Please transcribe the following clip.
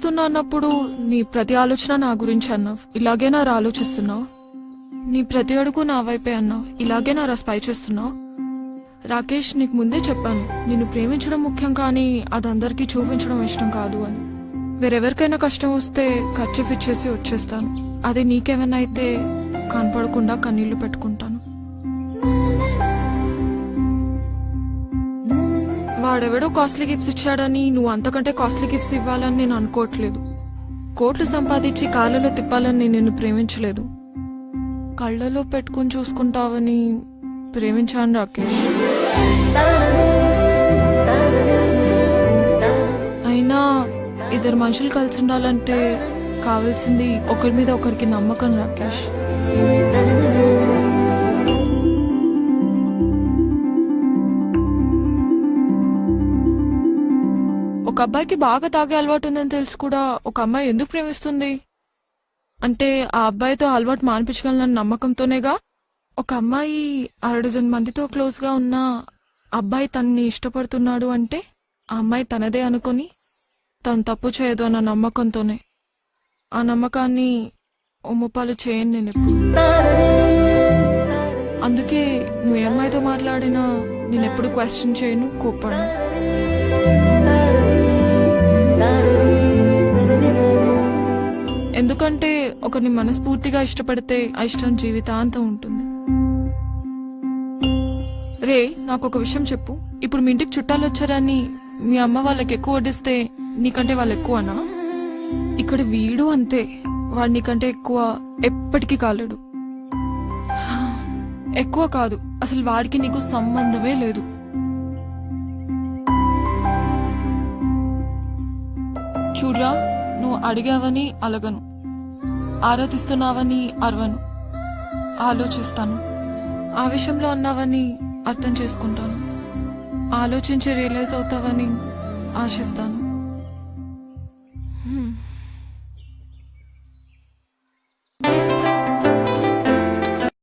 ప్రేమిస్తున్నా అన్నప్పుడు నీ ప్రతి ఆలోచన నా గురించి అన్నావు. ఇలాగే నా ఆలోచిస్తున్నావు. నీ ప్రతి అడుగు నా వైపే అన్నావు. ఇలాగే నా స్పై చేస్తున్నావు. రాకేష్, నీకు ముందే చెప్పాను, నిన్ను ప్రేమించడం ముఖ్యం, కానీ అదందరికీ చూపించడం ఇష్టం కాదు అని. వేరెవరికైనా కష్టం వస్తే ఖర్చు ఇచ్చేసి వచ్చేస్తాను. అదే నీకేమైనా అయితే కనపడకుండా కన్నీళ్లు పెట్టుకుంటాను. వాడెవడో కాస్ట్లీ గిఫ్ట్స్ ఇచ్చాడని నువ్వు అంతకంటే కాస్ట్లీ గిఫ్ట్స్ ఇవ్వాలని నేను అనుకోవట్లేదు. కోట్లు సంపాదించి కాళ్ళలో తిప్పాలని నేను నిన్ను ప్రేమించలేదు. కళ్ళలో పెట్టుకుని చూసుకుంటావని ప్రేమించాను రాకేష్. అయినా ఇద్దరు మనుషులు కలిసి ఉండాలంటే కావాల్సింది ఒకరి మీద ఒకరికి నమ్మకం రాకేష్. ఒక అబ్బాయికి బాగా తాగే అలవాటు ఉందని తెలిసి కూడా ఒక అమ్మాయి ఎందుకు ప్రేమిస్తుంది అంటే ఆ అబ్బాయితో అలవాటు మానిపించగలనన్న నమ్మకంతోనేగా. ఒక అమ్మాయి 6 మందితో క్లోజ్ గా ఉన్న అబ్బాయి తనని ఇష్టపడుతున్నాడు అంటే ఆ అమ్మాయి తనదే అనుకుని తను తప్పు చేయదు అన్న నమ్మకంతోనే. ఆ నమ్మకాన్ని ఒమ్ముపాలు చేయను నేను ఎప్పుడు. అందుకే నువ్వు ఏ అమ్మాయితో మాట్లాడినా నేనెప్పుడు క్వశ్చన్ చేయను, కోప్పడను. ఎందుకంటే ఒకరిని మనస్ఫూర్తిగా ఇష్టపడితే ఆ ఇష్టం జీవితాంతం ఉంటుంది. రే, నాకు ఒక విషయం చెప్పు. ఇప్పుడు మీ ఇంటికి చుట్టాలు వచ్చారని మీ అమ్మ వాళ్ళకి ఎక్కువ వడ్డిస్తే నీకంటే వాళ్ళు ఎక్కువనా? ఇక్కడ వీడు అంతే, వాడు నీకంటే ఎక్కువ ఎప్పటికీ కాలేడు. ఎక్కువ కాదు, అసలు వాడికి నీకు సంబంధమే లేదు. చూడ్రా, నువ్వు అడిగావని అలగను, ఆరాధిస్తున్నావని అరవను, ఆలోచిస్తాను. ఆ విషయంలో అన్నావని అర్థం చేసుకుంటాను, ఆలోచించి రియలైజ్ అవుతావని ఆశిస్తాను.